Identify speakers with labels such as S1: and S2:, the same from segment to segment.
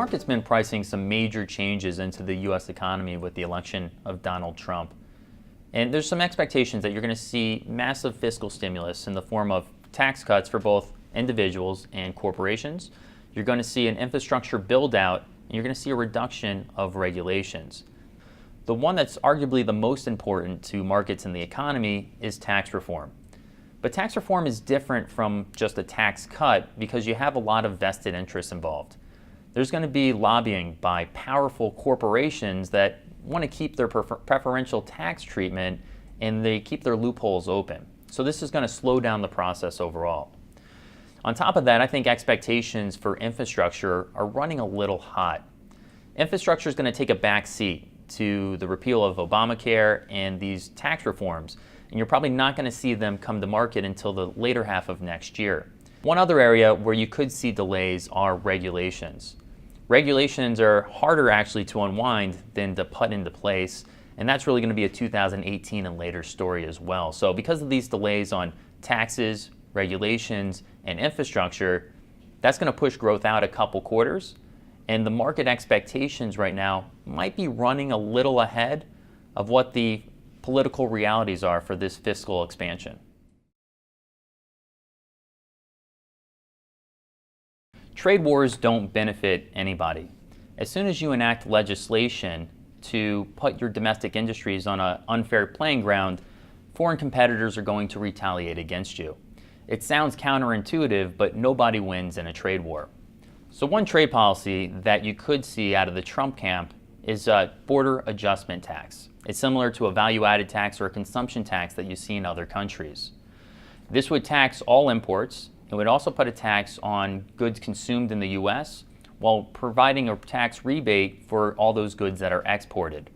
S1: market's been pricing some major changes into the U.S. economy with the election of Donald Trump. And there's some expectations that you're going to see massive fiscal stimulus in the form of tax cuts for both individuals and corporations. You're going to see an infrastructure build out, and you're going to see a reduction of regulations. The one that's arguably the most important to markets and the economy is tax reform. But tax reform is different from just a tax cut because you have a lot of vested interests involved. There's going to be lobbying by powerful corporations that want to keep their preferential tax treatment, and they keep their loopholes open. So this is going to slow down the process overall. On top of that, I think expectations for infrastructure are running a little hot. Infrastructure is going to take a back seat to the repeal of Obamacare and these tax reforms, and you're probably not going to see them come to market until the later half of next year. One other area where you could see delays are regulations. Regulations are harder actually to unwind than to put into place, and that's really going to be a 2018 and later story as well. So because of these delays on taxes, regulations, and infrastructure, that's going to push growth out a couple quarters, and the market expectations right now might be running a little ahead of what the political realities are for this fiscal expansion. Trade wars don't benefit anybody. As soon as you enact legislation to put your domestic industries on an unfair playing ground, foreign competitors are going to retaliate against you. It sounds counterintuitive, but nobody wins in a trade war. So one trade policy that you could see out of the Trump camp is a border adjustment tax. It's similar to a value-added tax or a consumption tax that you see in other countries. This would tax all imports. It would also put a tax on goods consumed in the U.S. while providing a tax rebate for all those goods that are exported.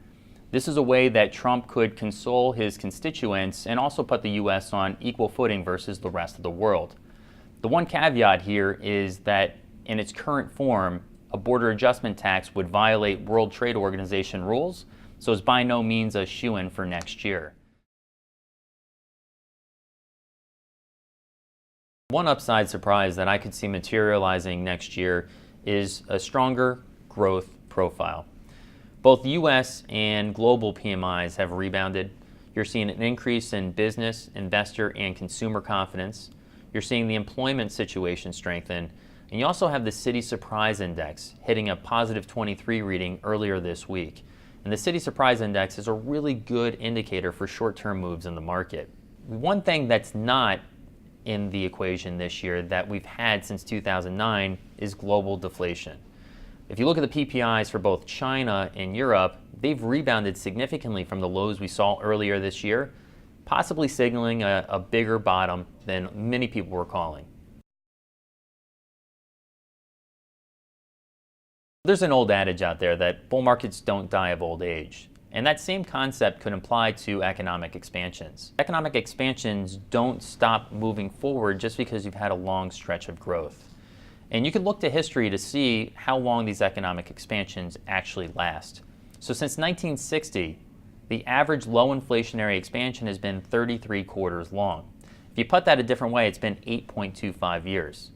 S1: This is a way that Trump could console his constituents and also put the U.S. on equal footing versus the rest of the world. The one caveat here is that in its current form, a border adjustment tax would violate World Trade Organization rules, so it's by no means a shoo-in for next year. One upside surprise that I could see materializing next year is a stronger growth profile. Both U.S. and global PMIs have rebounded. You're seeing an increase in business, investor, and consumer confidence. You're seeing the employment situation strengthen. And you also have the City Surprise Index hitting a positive 23 reading earlier this week. And the City Surprise Index is a really good indicator for short-term moves in the market. One thing that's not in the equation this year that we've had since 2009 is global deflation. If you look at the PPIs for both China and Europe, they've rebounded significantly from the lows we saw earlier this year, possibly signaling a bigger bottom than many people were calling. There's an old adage out there that bull markets don't die of old age. And that same concept could apply to economic expansions. Economic expansions don't stop moving forward just because you've had a long stretch of growth. And you can look to history to see how long these economic expansions actually last. So since 1960, the average low inflationary expansion has been 33 quarters long. If you put that a different way, it's been 8.25 years.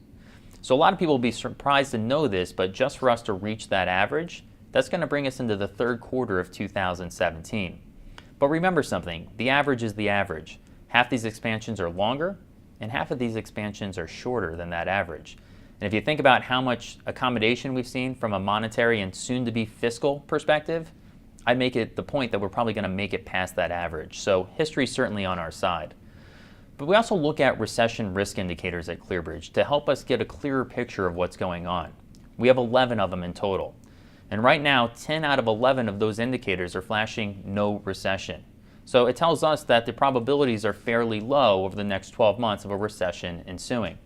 S1: So a lot of people will be surprised to know this, but just for us to reach that average, that's going to bring us into the third quarter of 2017. But remember something, the average is the average. Half these expansions are longer, and half of these expansions are shorter than that average. And if you think about how much accommodation we've seen from a monetary and soon-to-be fiscal perspective, I'd make it the point that we're probably going to make it past that average. So history's certainly on our side. But we also look at recession risk indicators at ClearBridge to help us get a clearer picture of what's going on. We have 11 of them in total. And right now, 10 out of 11 of those indicators are flashing no recession. So it tells us that the probabilities are fairly low over the next 12 months of a recession ensuing.